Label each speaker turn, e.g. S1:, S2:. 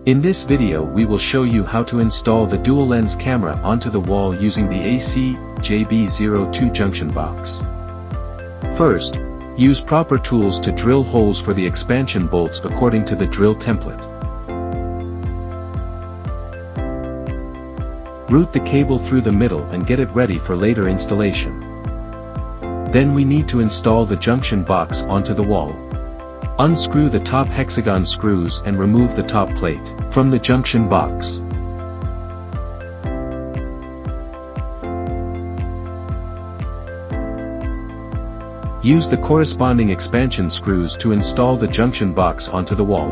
S1: In this video we will show you how to install the dual lens camera onto the wall using the AC-JB02 junction box. First, use proper tools to drill holes for the expansion bolts according to the drill template. Route the cable through the middle and get it ready for later installation. Then we need to install the junction box onto the wall. Unscrew the top hexagon screws and remove the top plate from the junction box. Use the corresponding expansion screws to install the junction box onto the wall.